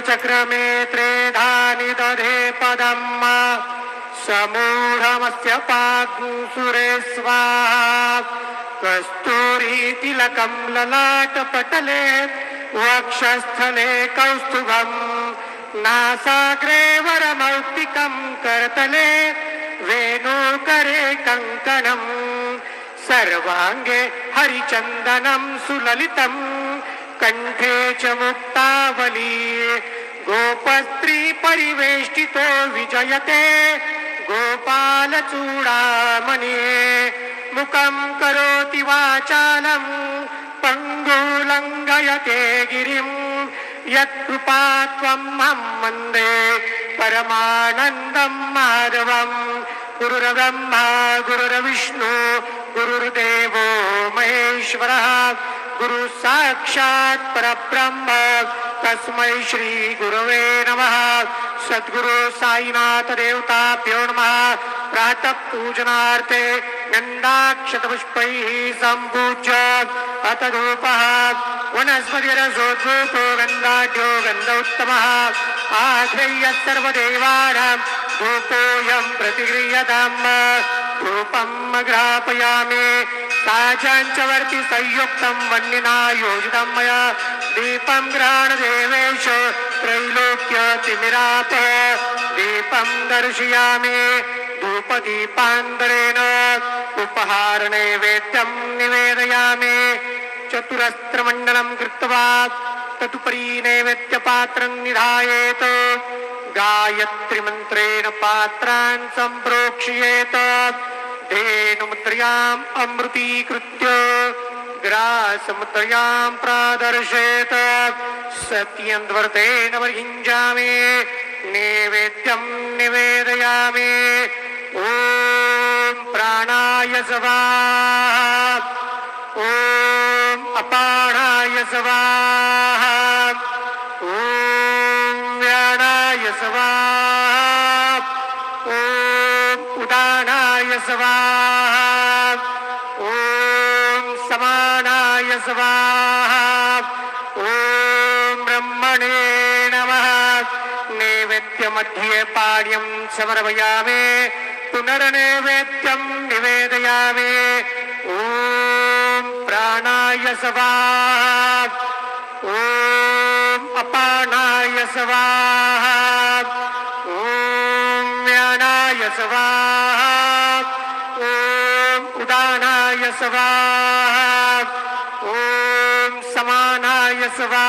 चक्रमे त्रेधानि दधे पदम् समूढमस्य पाग्सुरे स्वाहा कस्तूरी तिलकं ललाटपटले वक्षस्थले कौस्तुभम् नासाग्रे वरमौक्तिकं करतले वेणुकरे कङ्कणम् सर्वांगे हरिचन्दनं सुललितं कंठे च मुक्तावली गोपस्त्री परिवेष्टितो विजयते गोपालचूडामणि मुखं करोति वाचालं पङ्गुलङ्घयते गिरिं यत्कृपात्वं मम वन्दे परमानन्दं माधवं गुरुर्ब्रह्मा गुरुर्विष्णु गुरुर्देवो महेश्वरः गुरु साक्षात् परब्रह्म तस्मै श्री गुरवे नमः। सद्गुरु साईनाथ देवताभ्यो नमः। प्रातः पूजनार्थे गन्धाक्षतपुष्पैः सम्पूज्य अथ धूपः वनस्पतिरसोद्धूपो गन्धाढ्यो गन्धोत्तमः आघ्रय्य सर्वदेवानां धूपोऽयं प्रतिगृह्यताम् धूपम् ग्रापयामि साचाञ्चवर्ति संयुक्तं वह्निना योजितं मया दीपं गृहाणदेवेश त्रैलोक्यतिमिराप दीपं दर्शयामि धूपदीपान्तरेण उपहारनैवेद्यं निवेदयामि चतुरस्त्रमण्डलं कृत्वा तदुपरि नैवेद्यपात्रं निधायेत गायत्रीमन्त्रेण पात्रान् सम्प्रोक्ष्येत धेनुमुद्रयाम् अमृतीकृत्य ग्रासमुद्रयां प्रादर्शेत सत्यन्वर्तेन वर्हिञ्जामि नैवेद्यं निवेदयामि ॐ प्राणाय स्वाहा ॐ अपानाय स्वाहा ॐ व्यानाय स्वाहा ॐ उदानाय स्वाहा ॐ समानाय स्वाहा ॐ ब्रह्मणे नमः। नैवेद्यमध्ये पाड्यं समर्पयामि पुनर्नैवेद्यं निवेदयामि ॐ प्राणाय स्वाहा ॐ अपानाय स्वाहा ॐ व्यानाय स्वाहा ॐ उदानाय स्वाहा ॐ समानाय स्वाहा